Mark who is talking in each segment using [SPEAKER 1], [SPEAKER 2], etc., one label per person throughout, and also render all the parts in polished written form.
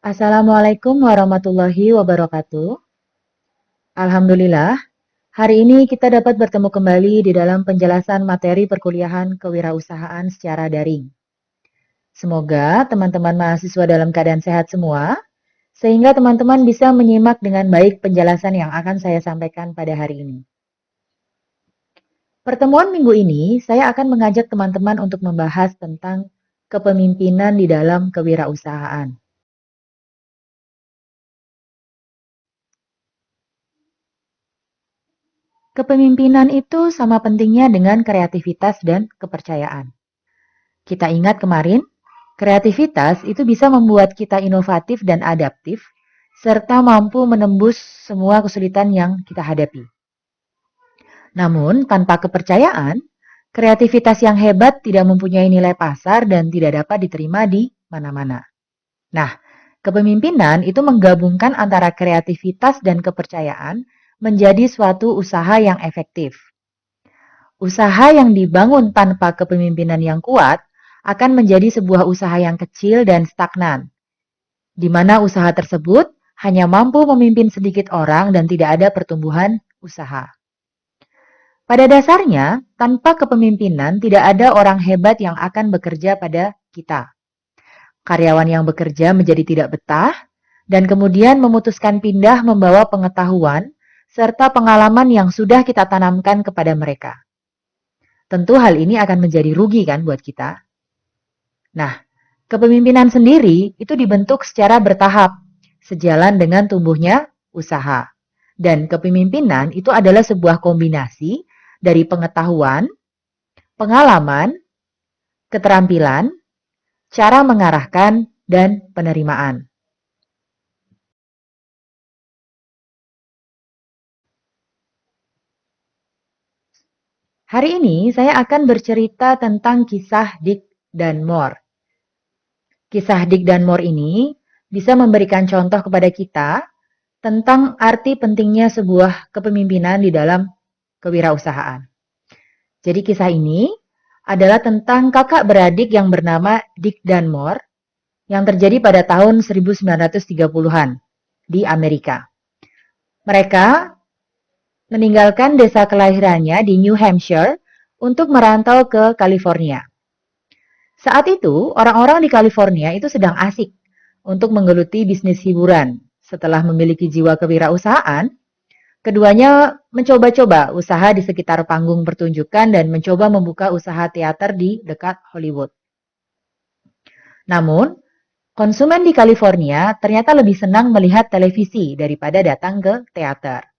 [SPEAKER 1] Assalamualaikum warahmatullahi wabarakatuh. Alhamdulillah, hari ini kita dapat bertemu kembali di dalam penjelasan materi perkuliahan kewirausahaan secara daring. Semoga teman-teman mahasiswa dalam keadaan sehat semua, sehingga teman-teman bisa menyimak dengan baik penjelasan yang akan saya sampaikan pada hari ini. Pertemuan minggu ini, saya akan mengajak teman-teman untuk membahas tentang kepemimpinan di dalam kewirausahaan. Kepemimpinan itu sama pentingnya dengan kreativitas dan kepercayaan. Kita ingat kemarin, kreativitas itu bisa membuat kita inovatif dan adaptif, serta mampu menembus semua kesulitan yang kita hadapi. Namun, tanpa kepercayaan, kreativitas yang hebat tidak mempunyai nilai pasar dan tidak dapat diterima di mana-mana. Nah, kepemimpinan itu menggabungkan antara kreativitas dan kepercayaan menjadi suatu usaha yang efektif. Usaha yang dibangun tanpa kepemimpinan yang kuat akan menjadi sebuah usaha yang kecil dan stagnan, di mana usaha tersebut hanya mampu memimpin sedikit orang dan tidak ada pertumbuhan usaha. Pada dasarnya, tanpa kepemimpinan tidak ada orang hebat yang akan bekerja pada kita. Karyawan yang bekerja menjadi tidak betah, dan kemudian memutuskan pindah membawa pengetahuan serta pengalaman yang sudah kita tanamkan kepada mereka. Tentu hal ini akan menjadi rugi kan buat kita. Nah, kepemimpinan sendiri itu dibentuk secara bertahap, sejalan dengan tumbuhnya usaha. Dan kepemimpinan itu adalah sebuah kombinasi dari pengetahuan, pengalaman, keterampilan, cara mengarahkan, dan penerimaan. Hari ini saya akan bercerita tentang kisah Dick dan More. Kisah Dick dan More ini bisa memberikan contoh kepada kita tentang arti pentingnya sebuah kepemimpinan di dalam kewirausahaan. Jadi kisah ini adalah tentang kakak beradik yang bernama Dick dan More yang terjadi pada tahun 1930-an di Amerika. Mereka meninggalkan desa kelahirannya di New Hampshire untuk merantau ke California. Saat itu, orang-orang di California itu sedang asik untuk menggeluti bisnis hiburan. Setelah memiliki jiwa kewirausahaan, keduanya mencoba-coba usaha di sekitar panggung pertunjukan dan mencoba membuka usaha teater di dekat Hollywood. Namun, konsumen di California ternyata lebih senang melihat televisi daripada datang ke teater.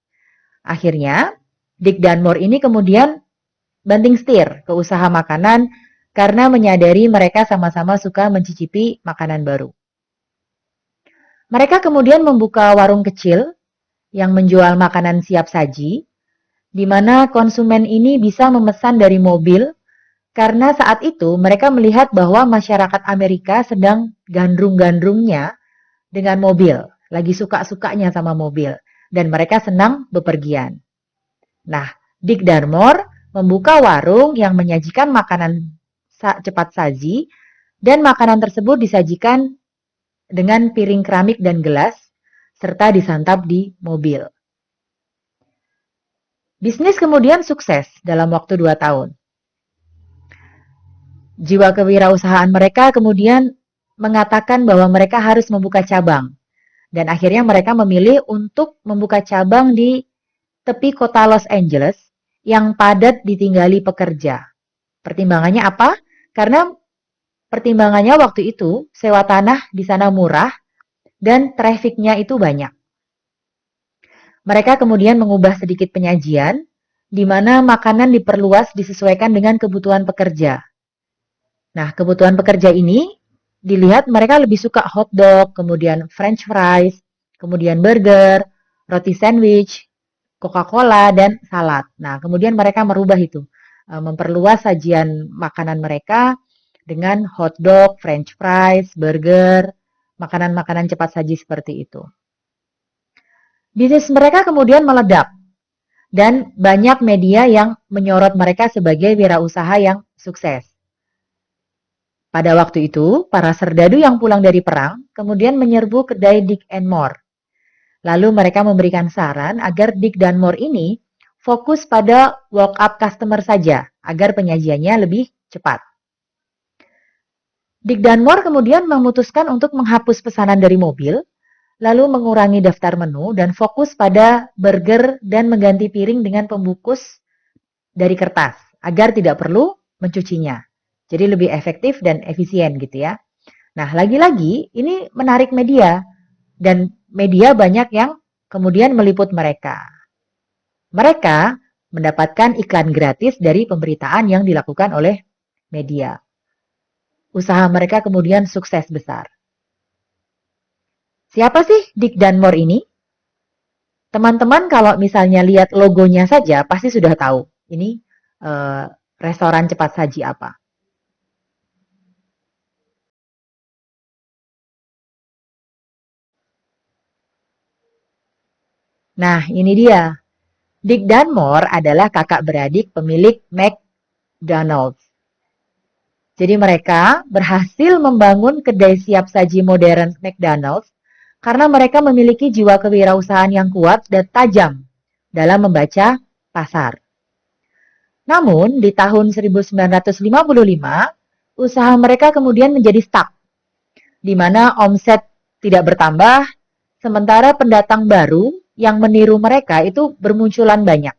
[SPEAKER 1] Akhirnya, Dick dan More ini kemudian banting setir ke usaha makanan karena menyadari mereka sama-sama suka mencicipi makanan baru. Mereka kemudian membuka warung kecil yang menjual makanan siap saji, di mana konsumen ini bisa memesan dari mobil, karena saat itu mereka melihat bahwa masyarakat Amerika sedang gandrung-gandrungnya dengan mobil, lagi suka-sukanya sama mobil, dan mereka senang bepergian. Nah, Dick dan More membuka warung yang menyajikan makanan cepat saji, dan makanan tersebut disajikan dengan piring keramik dan gelas, serta disantap di mobil. Bisnis kemudian sukses dalam waktu 2 tahun. Jiwa kewirausahaan mereka kemudian mengatakan bahwa mereka harus membuka cabang. Dan akhirnya mereka memilih untuk membuka cabang di tepi kota Los Angeles yang padat ditinggali pekerja. Pertimbangannya apa? Karena pertimbangannya waktu itu sewa tanah di sana murah dan trafiknya itu banyak. Mereka kemudian mengubah sedikit penyajian, di mana makanan diperluas disesuaikan dengan kebutuhan pekerja. Nah, kebutuhan pekerja ini dilihat mereka lebih suka hotdog, kemudian french fries, kemudian burger, roti sandwich, Coca-Cola, dan salad. Nah, kemudian mereka merubah itu, memperluas sajian makanan mereka dengan hotdog, french fries, burger, makanan-makanan cepat saji seperti itu. Bisnis mereka kemudian meledak dan banyak media yang menyorot mereka sebagai wirausaha yang sukses. Pada waktu itu, para serdadu yang pulang dari perang kemudian menyerbu kedai Dick and More. Lalu mereka memberikan saran agar Dick dan More ini fokus pada walk-up customer saja, agar penyajiannya lebih cepat. Dick dan More kemudian memutuskan untuk menghapus pesanan dari mobil, lalu mengurangi daftar menu dan fokus pada burger dan mengganti piring dengan pembungkus dari kertas, agar tidak perlu mencucinya. Jadi lebih efektif dan efisien gitu ya. Nah, lagi-lagi ini menarik media, dan media banyak yang kemudian meliput mereka. Mereka mendapatkan iklan gratis dari pemberitaan yang dilakukan oleh media. Usaha mereka kemudian sukses besar. Siapa sih Dick dan More ini? Teman-teman kalau misalnya lihat logonya saja pasti sudah tahu ini eh, restoran cepat saji apa. Nah, ini dia. Dick dan More adalah kakak beradik pemilik McDonald's. Jadi mereka berhasil membangun kedai siap saji modern McDonald's karena mereka memiliki jiwa kewirausahaan yang kuat dan tajam dalam membaca pasar. Namun, di tahun 1955, usaha mereka kemudian menjadi stuck, di mana omset tidak bertambah, sementara pendatang baru yang meniru mereka itu bermunculan banyak.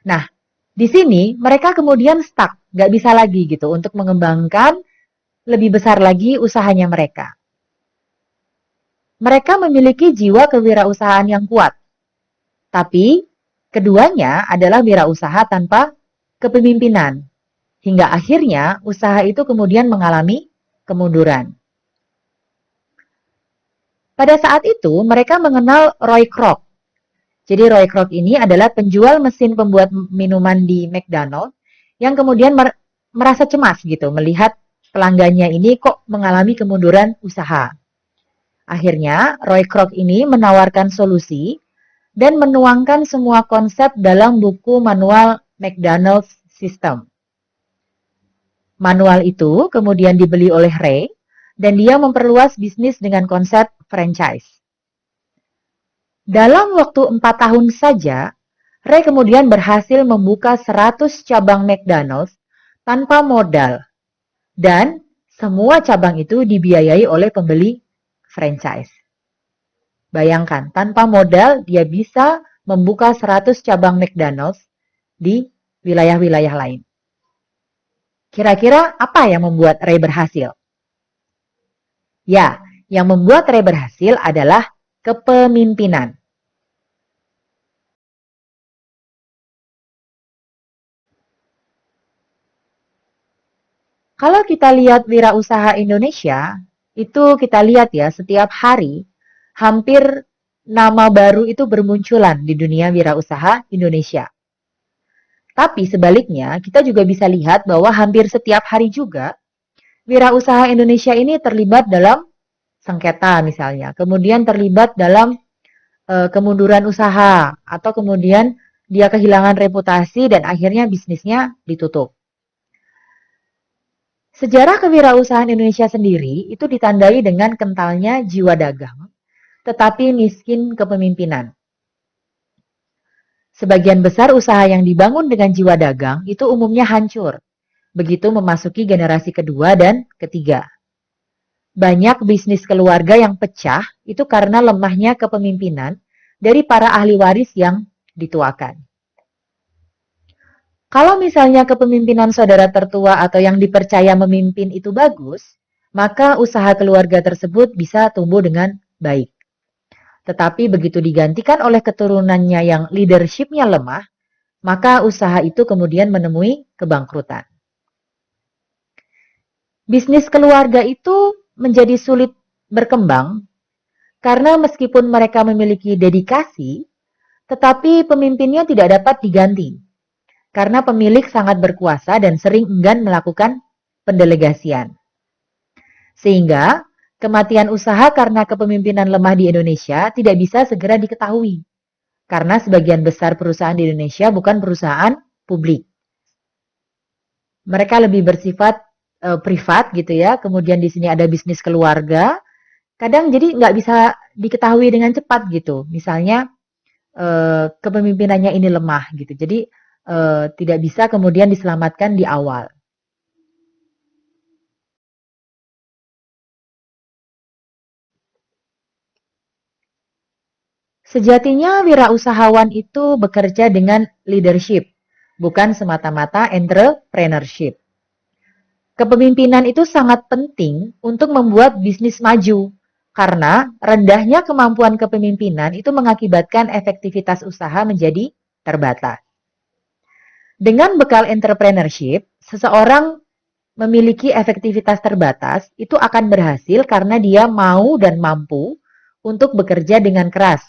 [SPEAKER 1] Nah, di sini mereka kemudian stuck, nggak bisa lagi gitu untuk mengembangkan lebih besar lagi usahanya mereka. Mereka memiliki jiwa kewirausahaan yang kuat, tapi keduanya adalah wirausaha tanpa kepemimpinan. Hingga akhirnya usaha itu kemudian mengalami kemunduran. Pada saat itu mereka mengenal Roy Kroc. Jadi Roy Kroc ini adalah penjual mesin pembuat minuman di McDonald yang kemudian merasa cemas gitu melihat pelanggannya ini kok mengalami kemunduran usaha. Akhirnya Roy Kroc ini menawarkan solusi dan menuangkan semua konsep dalam buku manual McDonald's System. Manual itu kemudian dibeli oleh Ray dan dia memperluas bisnis dengan konsep franchise. Dalam waktu 4 tahun saja, Ray kemudian berhasil membuka 100 cabang McDonald's tanpa modal dan semua cabang itu dibiayai oleh pembeli franchise. Bayangkan, tanpa modal dia bisa membuka 100 cabang McDonald's di wilayah-wilayah lain. Kira-kira apa yang membuat Ray berhasil? Ya, yang membuat Ray berhasil adalah kepemimpinan. Kalau kita lihat wirausaha Indonesia, itu kita lihat ya setiap hari hampir nama baru itu bermunculan di dunia wirausaha Indonesia. Tapi sebaliknya, kita juga bisa lihat bahwa hampir setiap hari juga wirausaha Indonesia ini terlibat dalam sengketa misalnya, kemudian terlibat dalam kemunduran usaha, atau kemudian dia kehilangan reputasi dan akhirnya bisnisnya ditutup. Sejarah kewirausahaan Indonesia sendiri itu ditandai dengan kentalnya jiwa dagang, tetapi miskin kepemimpinan. Sebagian besar usaha yang dibangun dengan jiwa dagang itu umumnya hancur, begitu memasuki generasi kedua dan ketiga. Banyak bisnis keluarga yang pecah itu karena lemahnya kepemimpinan dari para ahli waris yang dituakan. Kalau misalnya kepemimpinan saudara tertua atau yang dipercaya memimpin itu bagus, maka usaha keluarga tersebut bisa tumbuh dengan baik. Tetapi begitu digantikan oleh keturunannya yang leadership-nya lemah, maka usaha itu kemudian menemui kebangkrutan. Bisnis keluarga itu menjadi sulit berkembang karena meskipun mereka memiliki dedikasi, tetapi pemimpinnya tidak dapat diganti karena pemilik sangat berkuasa dan sering enggan melakukan pendelegasian. Sehingga kematian usaha karena kepemimpinan lemah di Indonesia tidak bisa segera diketahui. Karena sebagian besar perusahaan di Indonesia bukan perusahaan publik. Mereka lebih bersifat privat gitu ya, kemudian di sini ada bisnis keluarga, kadang jadi nggak bisa diketahui dengan cepat gitu. Misalnya kepemimpinannya ini lemah gitu, jadi tidak bisa kemudian diselamatkan di awal. Sejatinya wirausahawan itu bekerja dengan leadership, bukan semata-mata entrepreneurship. Kepemimpinan itu sangat penting untuk membuat bisnis maju, karena rendahnya kemampuan kepemimpinan itu mengakibatkan efektivitas usaha menjadi terbatas. Dengan bekal entrepreneurship, seseorang memiliki efektivitas terbatas itu akan berhasil karena dia mau dan mampu untuk bekerja dengan keras,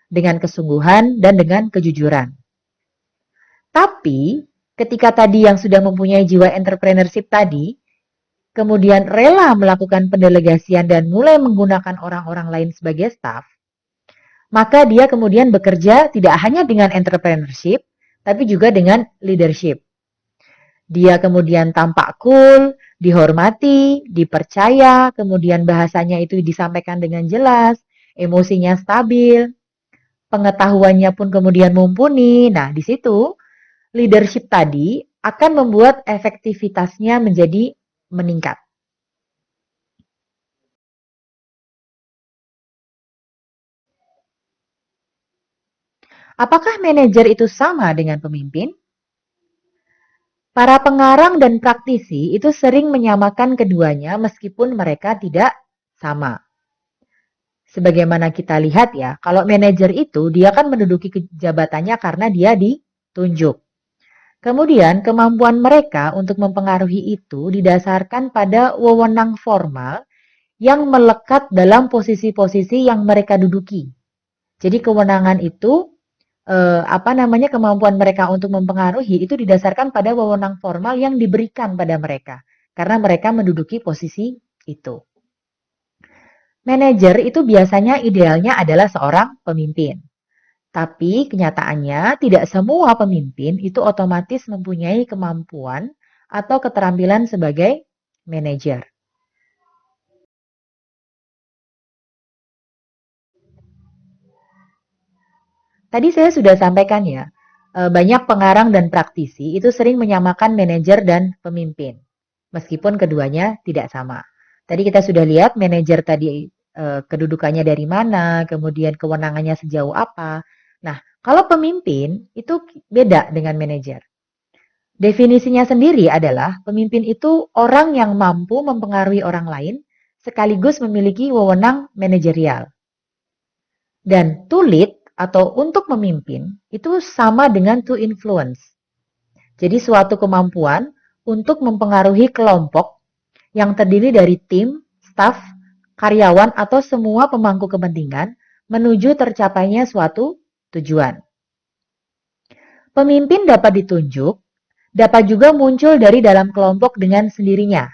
[SPEAKER 1] dengan kesungguhan, dan dengan kejujuran. Tapi, ketika tadi yang sudah mempunyai jiwa entrepreneurship tadi, kemudian rela melakukan pendelegasian dan mulai menggunakan orang-orang lain sebagai staff, maka dia kemudian bekerja tidak hanya dengan entrepreneurship, tapi juga dengan leadership. Dia kemudian tampak cool, dihormati, dipercaya, kemudian bahasanya itu disampaikan dengan jelas, emosinya stabil, pengetahuannya pun kemudian mumpuni. Nah, di situ leadership tadi akan membuat efektivitasnya menjadi meningkat. Apakah manajer itu sama dengan pemimpin? Para pengarang dan praktisi itu sering menyamakan keduanya meskipun mereka tidak sama. Sebagaimana kita lihat ya, kalau manajer itu dia kan menduduki jabatannya karena dia ditunjuk. Kemudian kemampuan mereka untuk mempengaruhi itu didasarkan pada wewenang formal yang melekat dalam posisi-posisi yang mereka duduki. Jadi kewenangan itu kemampuan mereka untuk mempengaruhi itu didasarkan pada wewenang formal yang diberikan pada mereka karena mereka menduduki posisi itu. Manajer itu biasanya idealnya adalah seorang pemimpin. Tapi kenyataannya tidak semua pemimpin itu otomatis mempunyai kemampuan atau keterampilan sebagai manajer. Tadi saya sudah sampaikan ya, banyak pengarang dan praktisi itu sering menyamakan manajer dan pemimpin, meskipun keduanya tidak sama. Tadi kita sudah lihat manajer tadi kedudukannya dari mana, kemudian kewenangannya sejauh apa. Nah, kalau pemimpin itu beda dengan manajer. Definisinya sendiri adalah pemimpin itu orang yang mampu mempengaruhi orang lain sekaligus memiliki wewenang manajerial. Dan to lead atau untuk memimpin itu sama dengan to influence. Jadi suatu kemampuan untuk mempengaruhi kelompok yang terdiri dari tim, staf, karyawan atau semua pemangku kepentingan menuju tercapainya suatu tujuan. Pemimpin dapat ditunjuk, dapat juga muncul dari dalam kelompok dengan sendirinya.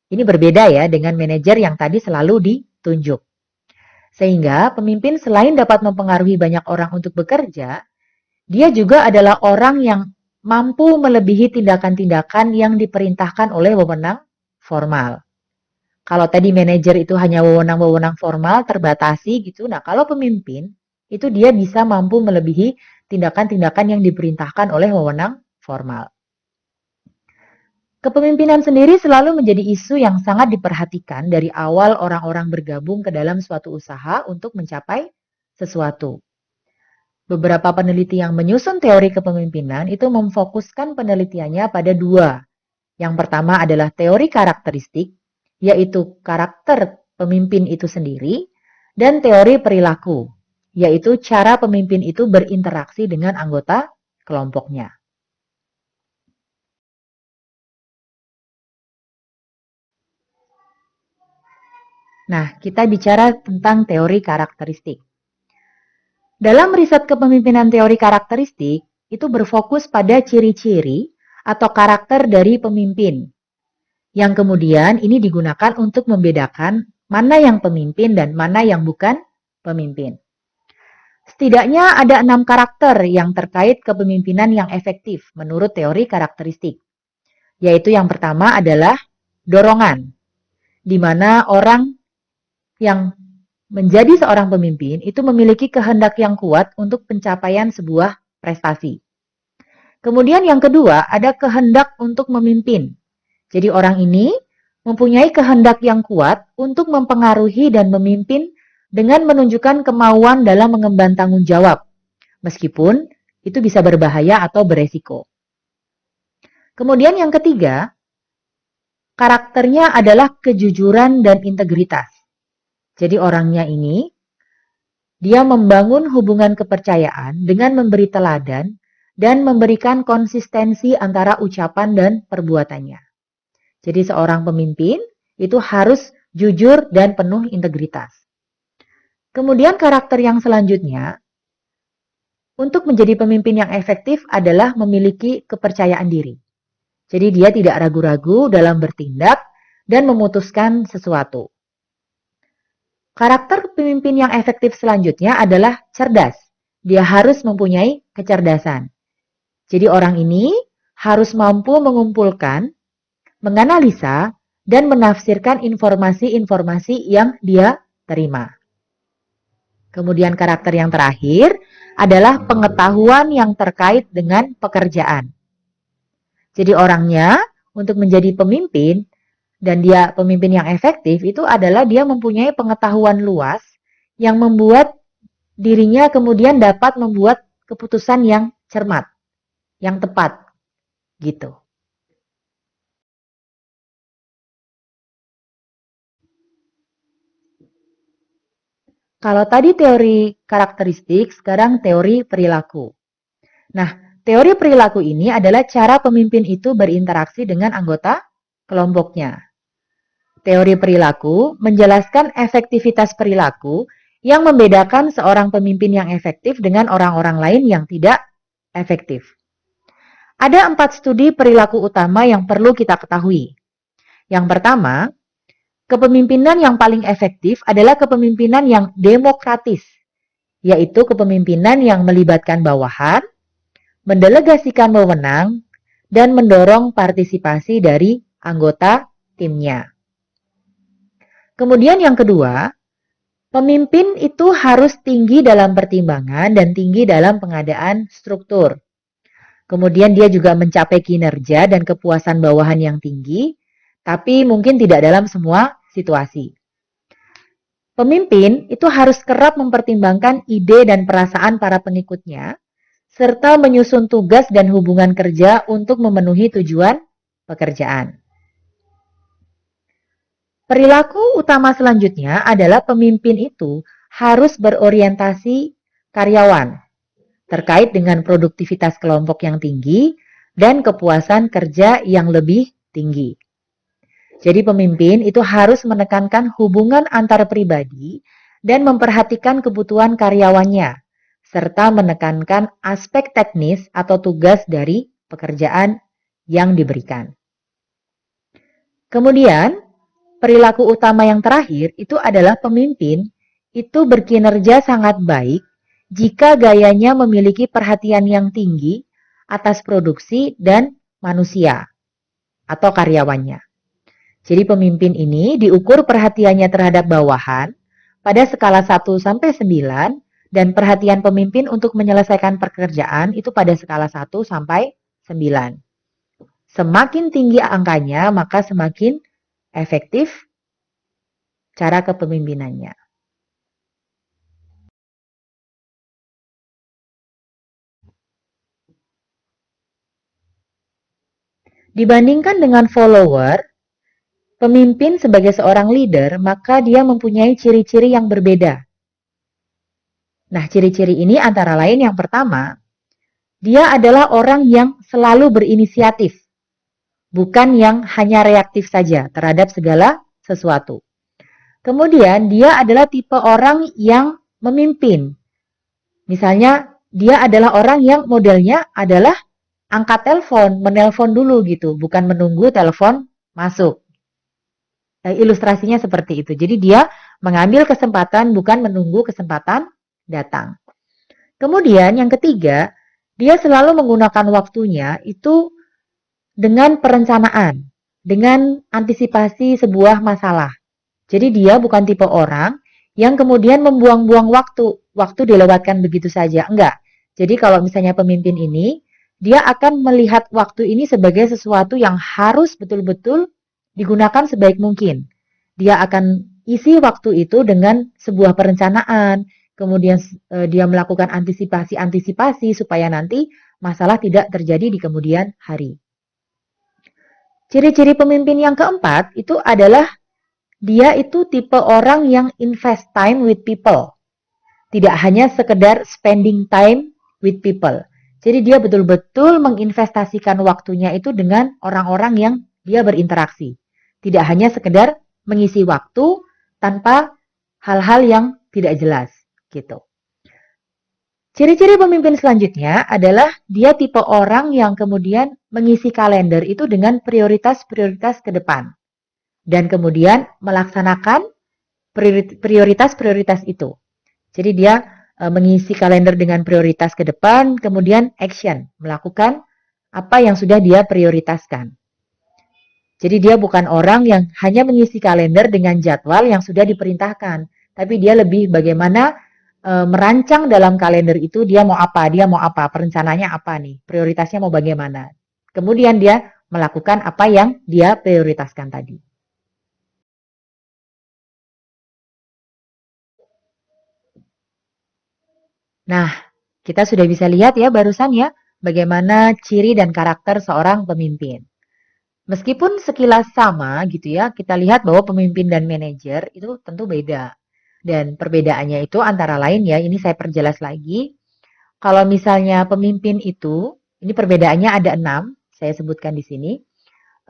[SPEAKER 1] Ini berbeda ya dengan manajer yang tadi selalu ditunjuk. Sehingga pemimpin selain dapat mempengaruhi banyak orang untuk bekerja, dia juga adalah orang yang mampu melebihi tindakan-tindakan yang diperintahkan oleh wewenang formal. Kalau tadi manajer itu hanya wewenang-wewenang formal terbatasi gitu. Nah, kalau pemimpin itu dia bisa mampu melebihi tindakan-tindakan yang diperintahkan oleh wewenang formal. Kepemimpinan sendiri selalu menjadi isu yang sangat diperhatikan dari awal orang-orang bergabung ke dalam suatu usaha untuk mencapai sesuatu. Beberapa peneliti yang menyusun teori kepemimpinan itu memfokuskan penelitiannya pada dua. Yang pertama adalah teori karakteristik, yaitu karakter pemimpin itu sendiri, dan teori perilaku, yaitu cara pemimpin itu berinteraksi dengan anggota kelompoknya. Nah, kita bicara tentang teori karakteristik. Dalam riset kepemimpinan teori karakteristik, itu berfokus pada ciri-ciri atau karakter dari pemimpin, yang kemudian ini digunakan untuk membedakan mana yang pemimpin dan mana yang bukan pemimpin. Setidaknya ada 6 karakter yang terkait kepemimpinan yang efektif menurut teori karakteristik, yaitu yang pertama adalah dorongan, di mana orang yang menjadi seorang pemimpin itu memiliki kehendak yang kuat untuk pencapaian sebuah prestasi. Kemudian yang kedua, ada kehendak untuk memimpin. Jadi orang ini mempunyai kehendak yang kuat untuk mempengaruhi dan memimpin dengan menunjukkan kemauan dalam mengemban tanggung jawab, meskipun itu bisa berbahaya atau beresiko. Kemudian yang ketiga, karakternya adalah kejujuran dan integritas. Jadi orangnya ini, dia membangun hubungan kepercayaan dengan memberi teladan dan memberikan konsistensi antara ucapan dan perbuatannya. Jadi seorang pemimpin itu harus jujur dan penuh integritas. Kemudian karakter yang selanjutnya, untuk menjadi pemimpin yang efektif adalah memiliki kepercayaan diri. Jadi dia tidak ragu-ragu dalam bertindak dan memutuskan sesuatu. Karakter pemimpin yang efektif selanjutnya adalah cerdas. Dia harus mempunyai kecerdasan. Jadi orang ini harus mampu mengumpulkan, menganalisa, dan menafsirkan informasi-informasi yang dia terima. Kemudian karakter yang terakhir adalah pengetahuan yang terkait dengan pekerjaan. Jadi orangnya untuk menjadi pemimpin dan dia pemimpin yang efektif itu adalah dia mempunyai pengetahuan luas yang membuat dirinya kemudian dapat membuat keputusan yang cermat, yang tepat gitu. Kalau tadi teori karakteristik, sekarang teori perilaku. Nah, teori perilaku ini adalah cara pemimpin itu berinteraksi dengan anggota kelompoknya. Teori perilaku menjelaskan efektivitas perilaku yang membedakan seorang pemimpin yang efektif dengan orang-orang lain yang tidak efektif. Ada 4 studi perilaku utama yang perlu kita ketahui. Yang pertama, kepemimpinan yang paling efektif adalah kepemimpinan yang demokratis, yaitu kepemimpinan yang melibatkan bawahan, mendelegasikan wewenang, dan mendorong partisipasi dari anggota timnya. Kemudian yang kedua, pemimpin itu harus tinggi dalam pertimbangan dan tinggi dalam pengadaan struktur. Kemudian dia juga mencapai kinerja dan kepuasan bawahan yang tinggi, tapi mungkin tidak dalam semua situasi. Pemimpin itu harus kerap mempertimbangkan ide dan perasaan para pengikutnya, serta menyusun tugas dan hubungan kerja untuk memenuhi tujuan pekerjaan. Perilaku utama selanjutnya adalah pemimpin itu harus berorientasi karyawan terkait dengan produktivitas kelompok yang tinggi dan kepuasan kerja yang lebih tinggi. Jadi pemimpin itu harus menekankan hubungan antar pribadi dan memperhatikan kebutuhan karyawannya, serta menekankan aspek teknis atau tugas dari pekerjaan yang diberikan. Kemudian, perilaku utama yang terakhir itu adalah pemimpin itu berkinerja sangat baik jika gayanya memiliki perhatian yang tinggi atas produksi dan manusia atau karyawannya. Jadi pemimpin ini diukur perhatiannya terhadap bawahan pada skala 1 sampai 9 dan perhatian pemimpin untuk menyelesaikan pekerjaan itu pada skala 1 sampai 9. Semakin tinggi angkanya, maka semakin efektif cara kepemimpinannya. Dibandingkan dengan follower, pemimpin sebagai seorang leader, maka dia mempunyai ciri-ciri yang berbeda. Nah, ciri-ciri ini antara lain yang pertama, dia adalah orang yang selalu berinisiatif, bukan yang hanya reaktif saja terhadap segala sesuatu. Kemudian, dia adalah tipe orang yang memimpin. Misalnya, dia adalah orang yang modelnya adalah angkat telepon, menelpon dulu gitu, bukan menunggu telepon masuk. Ilustrasinya seperti itu. Jadi dia mengambil kesempatan bukan menunggu kesempatan datang. Kemudian yang ketiga, dia selalu menggunakan waktunya itu dengan perencanaan dengan antisipasi sebuah masalah. Jadi dia bukan tipe orang yang kemudian membuang-buang waktu dilewatkan begitu saja, enggak. Jadi kalau misalnya pemimpin ini, dia akan melihat waktu ini sebagai sesuatu yang harus betul-betul digunakan sebaik mungkin. Dia akan isi waktu itu dengan sebuah perencanaan, kemudian dia melakukan antisipasi-antisipasi supaya nanti masalah tidak terjadi di kemudian hari. Ciri-ciri pemimpin yang keempat itu adalah dia itu tipe orang yang invest time with people. Tidak hanya sekedar spending time with people. Jadi dia betul-betul menginvestasikan waktunya itu dengan orang-orang yang dia berinteraksi. Tidak hanya sekedar mengisi waktu tanpa hal-hal yang tidak jelas gitu. Ciri-ciri pemimpin selanjutnya adalah dia tipe orang yang kemudian mengisi kalender itu dengan prioritas-prioritas ke depan. Dan kemudian melaksanakan prioritas-prioritas itu. Jadi dia mengisi kalender dengan prioritas ke depan, kemudian action, melakukan apa yang sudah dia prioritaskan. Jadi dia bukan orang yang hanya mengisi kalender dengan jadwal yang sudah diperintahkan, tapi dia lebih bagaimana merancang dalam kalender itu dia mau apa, perencananya apa nih, prioritasnya mau bagaimana. Kemudian dia melakukan apa yang dia prioritaskan tadi. Nah, kita sudah bisa lihat ya barusan ya, bagaimana ciri dan karakter seorang pemimpin. Meskipun sekilas sama gitu ya, kita lihat bahwa pemimpin dan manajer itu tentu beda. Dan perbedaannya itu antara lain ya, ini saya perjelas lagi. Kalau misalnya pemimpin itu, ini perbedaannya ada 6, saya sebutkan di sini.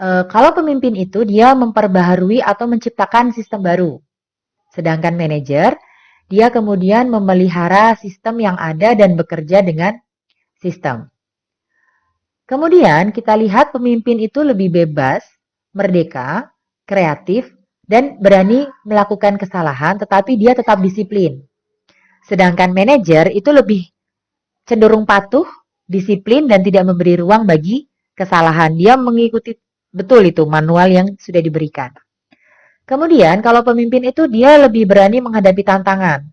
[SPEAKER 1] Kalau pemimpin itu dia memperbaharui atau menciptakan sistem baru. Sedangkan manajer, dia kemudian memelihara sistem yang ada dan bekerja dengan sistem. Kemudian kita lihat pemimpin itu lebih bebas, merdeka, kreatif, dan berani melakukan kesalahan tetapi dia tetap disiplin. Sedangkan manajer itu lebih cenderung patuh, disiplin, dan tidak memberi ruang bagi kesalahan. Dia mengikuti betul itu manual yang sudah diberikan. Kemudian kalau pemimpin itu dia lebih berani menghadapi tantangan.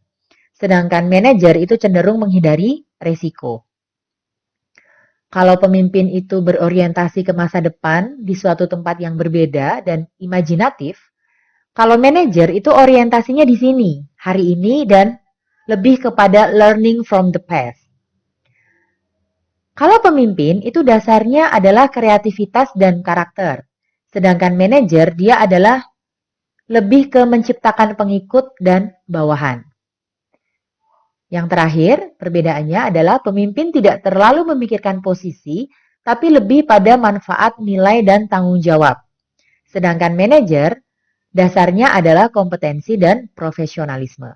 [SPEAKER 1] Sedangkan manajer itu cenderung menghindari resiko. Kalau pemimpin itu berorientasi ke masa depan di suatu tempat yang berbeda dan imajinatif, kalau manajer itu orientasinya di sini, hari ini, dan lebih kepada learning from the past. Kalau pemimpin itu dasarnya adalah kreativitas dan karakter, sedangkan manajer dia adalah lebih ke menciptakan pengikut dan bawahan. Yang terakhir, perbedaannya adalah pemimpin tidak terlalu memikirkan posisi, tapi lebih pada manfaat, nilai, dan tanggung jawab. Sedangkan manajer, dasarnya adalah kompetensi dan profesionalisme.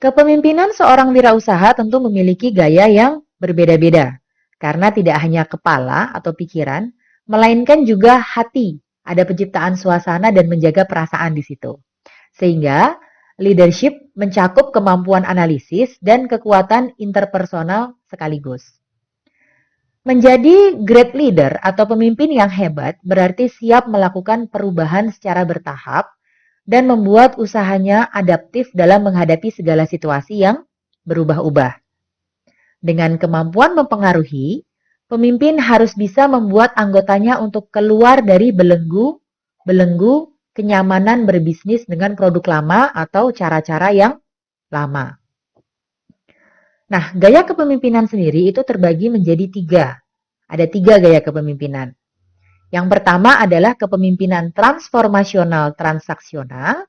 [SPEAKER 1] Kepemimpinan seorang wirausaha tentu memiliki gaya yang berbeda-beda, karena tidak hanya kepala atau pikiran, melainkan juga hati. Ada penciptaan suasana dan menjaga perasaan di situ. Sehingga leadership mencakup kemampuan analisis dan kekuatan interpersonal sekaligus. Menjadi great leader atau pemimpin yang hebat berarti siap melakukan perubahan secara bertahap dan membuat usahanya adaptif dalam menghadapi segala situasi yang berubah-ubah. Dengan kemampuan mempengaruhi, pemimpin harus bisa membuat anggotanya untuk keluar dari belenggu kenyamanan berbisnis dengan produk lama atau cara-cara yang lama. Nah, gaya kepemimpinan sendiri itu terbagi menjadi 3. Ada 3 gaya kepemimpinan. Yang pertama adalah kepemimpinan transformasional transaksional.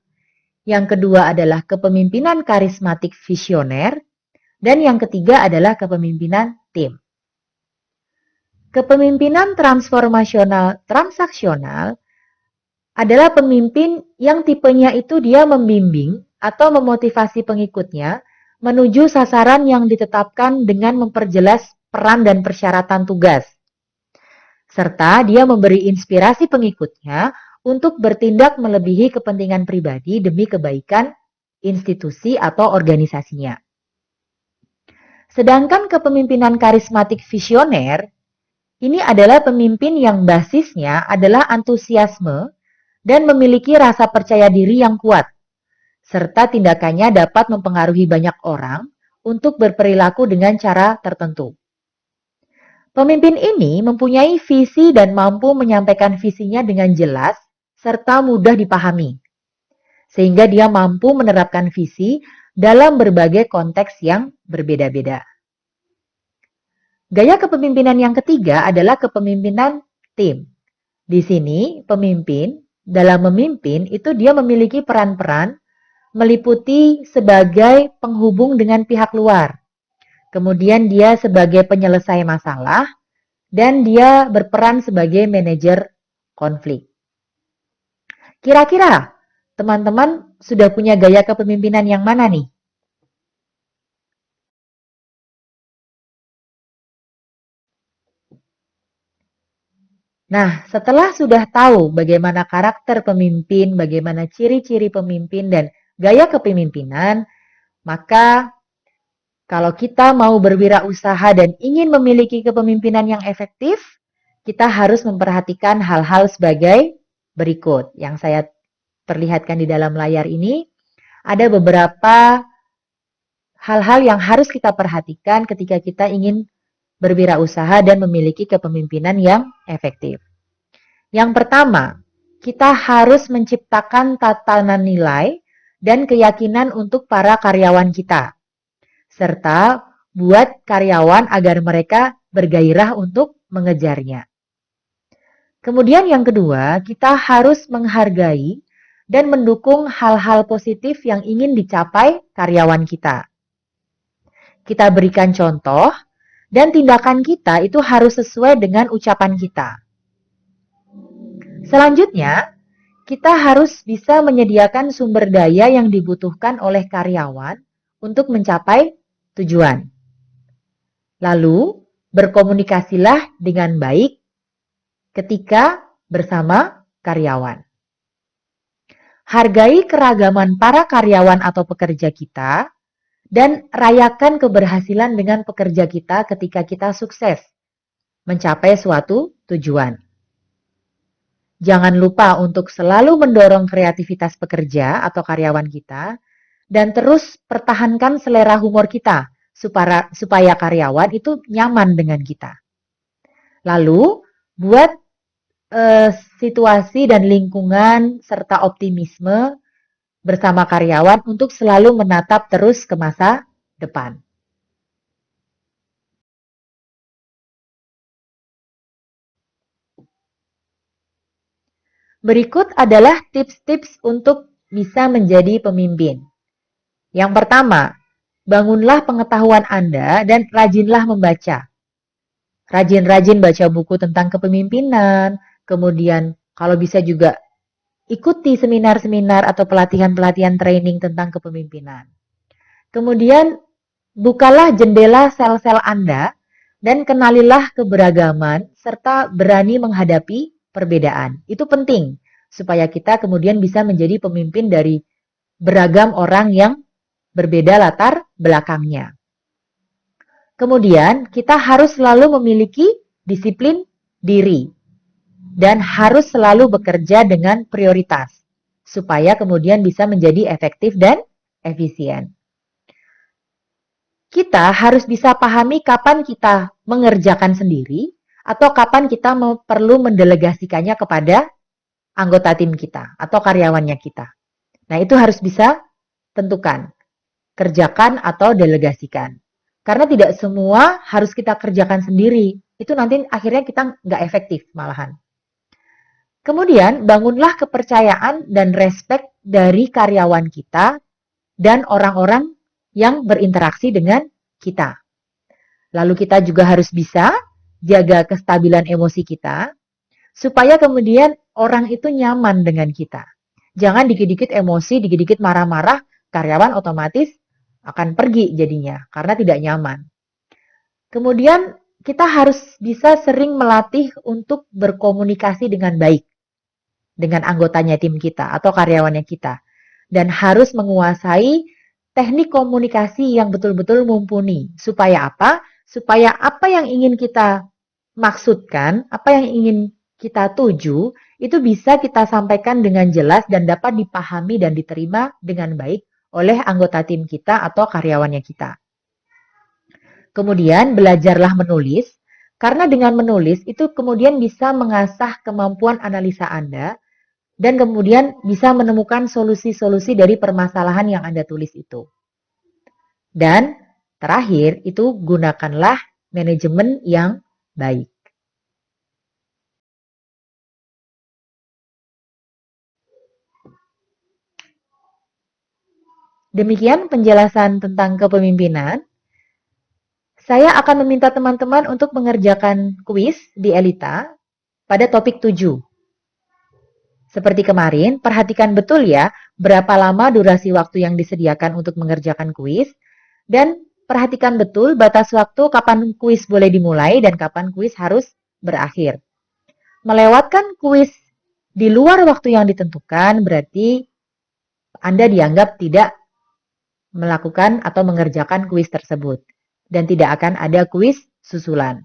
[SPEAKER 1] Yang kedua adalah kepemimpinan karismatik visioner. Dan yang ketiga adalah kepemimpinan tim. Kepemimpinan transformasional transaksional adalah pemimpin yang tipenya itu dia membimbing atau memotivasi pengikutnya menuju sasaran yang ditetapkan dengan memperjelas peran dan persyaratan tugas. Serta dia memberi inspirasi pengikutnya untuk bertindak melebihi kepentingan pribadi demi kebaikan institusi atau organisasinya. Sedangkan kepemimpinan karismatik visioner, ini adalah pemimpin yang basisnya adalah antusiasme dan memiliki rasa percaya diri yang kuat, serta tindakannya dapat mempengaruhi banyak orang untuk berperilaku dengan cara tertentu. Pemimpin ini mempunyai visi dan mampu menyampaikan visinya dengan jelas serta mudah dipahami, sehingga dia mampu menerapkan visi dalam berbagai konteks yang berbeda-beda. Gaya kepemimpinan yang ketiga adalah kepemimpinan tim. Di sini, pemimpin dalam memimpin itu dia memiliki peran-peran meliputi sebagai penghubung dengan pihak luar. Kemudian dia sebagai penyelesai masalah dan dia berperan sebagai manajer konflik. Kira-kira teman-teman sudah punya gaya kepemimpinan yang mana nih? Nah, setelah sudah tahu bagaimana karakter pemimpin, bagaimana ciri-ciri pemimpin dan gaya kepemimpinan, maka kalau kita mau berwirausaha dan ingin memiliki kepemimpinan yang efektif, kita harus memperhatikan hal-hal sebagai berikut. Yang saya perlihatkan di dalam layar ini, ada beberapa hal-hal yang harus kita perhatikan ketika kita ingin berwirausaha dan memiliki kepemimpinan yang efektif. Yang pertama, kita harus menciptakan tatanan nilai dan keyakinan untuk para karyawan kita, serta buat karyawan agar mereka bergairah untuk mengejarnya. Kemudian yang kedua, kita harus menghargai dan mendukung hal-hal positif yang ingin dicapai karyawan kita. Kita berikan contoh dan tindakan kita itu harus sesuai dengan ucapan kita. Selanjutnya, kita harus bisa menyediakan sumber daya yang dibutuhkan oleh karyawan untuk mencapai tujuan. Lalu, berkomunikasilah dengan baik ketika bersama karyawan. Hargai keragaman para karyawan atau pekerja kita dan rayakan keberhasilan dengan pekerja kita ketika kita sukses mencapai suatu tujuan. Jangan lupa untuk selalu mendorong kreativitas pekerja atau karyawan kita dan terus pertahankan selera humor kita supaya karyawan itu nyaman dengan kita. Lalu, buat situasi dan lingkungan serta optimisme bersama karyawan untuk selalu menatap terus ke masa depan. Berikut adalah tips-tips untuk bisa menjadi pemimpin. Yang pertama, bangunlah pengetahuan Anda dan rajinlah membaca. Rajin-rajin baca buku tentang kepemimpinan, kemudian kalau bisa juga ikuti seminar-seminar atau pelatihan-pelatihan training tentang kepemimpinan. Kemudian, bukalah jendela sel-sel Anda dan kenalilah keberagaman serta berani menghadapi perbedaan. Itu penting supaya kita kemudian bisa menjadi pemimpin dari beragam orang yang berbeda latar belakangnya. Kemudian kita harus selalu memiliki disiplin diri dan harus selalu bekerja dengan prioritas supaya kemudian bisa menjadi efektif dan efisien. Kita harus bisa pahami kapan kita mengerjakan sendiri atau kapan kita perlu mendelegasikannya kepada anggota tim kita atau karyawannya kita. Nah, itu harus bisa tentukan, kerjakan atau delegasikan. Karena tidak semua harus kita kerjakan sendiri. Itu nanti akhirnya kita nggak efektif malahan. Kemudian, bangunlah kepercayaan dan respek dari karyawan kita dan orang-orang yang berinteraksi dengan kita. Lalu kita juga harus bisa jaga kestabilan emosi kita, supaya kemudian orang itu nyaman dengan kita. Jangan dikit-dikit emosi, dikit-dikit marah-marah, karyawan otomatis akan pergi jadinya, karena tidak nyaman. Kemudian kita harus bisa sering melatih untuk berkomunikasi dengan baik dengan anggotanya tim kita atau karyawannya kita. Dan harus menguasai teknik komunikasi yang betul-betul mumpuni. Supaya apa? Supaya apa yang ingin kita maksudkan, apa yang ingin kita tuju, itu bisa kita sampaikan dengan jelas dan dapat dipahami dan diterima dengan baik oleh anggota tim kita atau karyawannya kita. Kemudian belajarlah menulis, karena dengan menulis itu kemudian bisa mengasah kemampuan analisa Anda dan kemudian bisa menemukan solusi-solusi dari permasalahan yang Anda tulis itu. Dan terakhir itu gunakanlah manajemen yang baik. Demikian penjelasan tentang kepemimpinan. Saya akan meminta teman-teman untuk mengerjakan kuis di Elita pada topik 7. Seperti kemarin, perhatikan betul ya berapa lama durasi waktu yang disediakan untuk mengerjakan kuis, dan perhatikan betul batas waktu kapan kuis boleh dimulai dan kapan kuis harus berakhir. Melewatkan kuis di luar waktu yang ditentukan berarti Anda dianggap tidak melakukan atau mengerjakan kuis tersebut, dan tidak akan ada kuis susulan.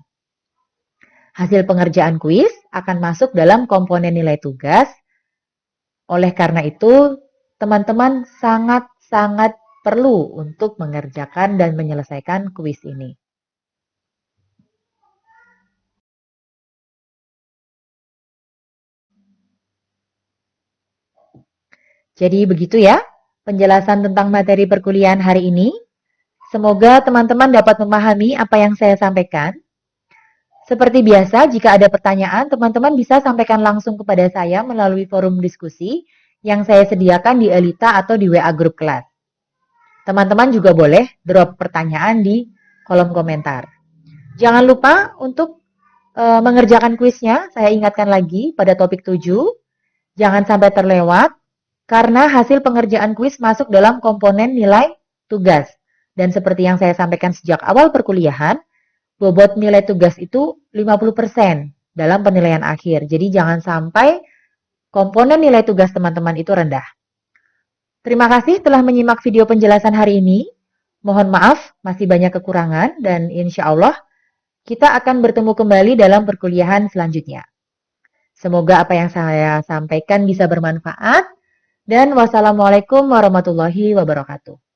[SPEAKER 1] Hasil pengerjaan kuis akan masuk dalam komponen nilai tugas. Oleh karena itu, teman-teman sangat-sangat perlu untuk mengerjakan dan menyelesaikan kuis ini. Jadi begitu ya penjelasan tentang materi perkuliahan hari ini. Semoga teman-teman dapat memahami apa yang saya sampaikan. Seperti biasa, jika ada pertanyaan, teman-teman bisa sampaikan langsung kepada saya melalui forum diskusi yang saya sediakan di Elita atau di WA grup kelas. Teman-teman juga boleh drop pertanyaan di kolom komentar. Jangan lupa untuk mengerjakan kuisnya, saya ingatkan lagi pada topik 7. Jangan sampai terlewat, karena hasil pengerjaan kuis masuk dalam komponen nilai tugas. Dan seperti yang saya sampaikan sejak awal perkuliahan, bobot nilai tugas itu 50% dalam penilaian akhir. Jadi jangan sampai komponen nilai tugas teman-teman itu rendah. Terima kasih telah menyimak video penjelasan hari ini. Mohon maaf, masih banyak kekurangan dan insya Allah kita akan bertemu kembali dalam perkuliahan selanjutnya. Semoga apa yang saya sampaikan bisa bermanfaat dan wassalamualaikum warahmatullahi wabarakatuh.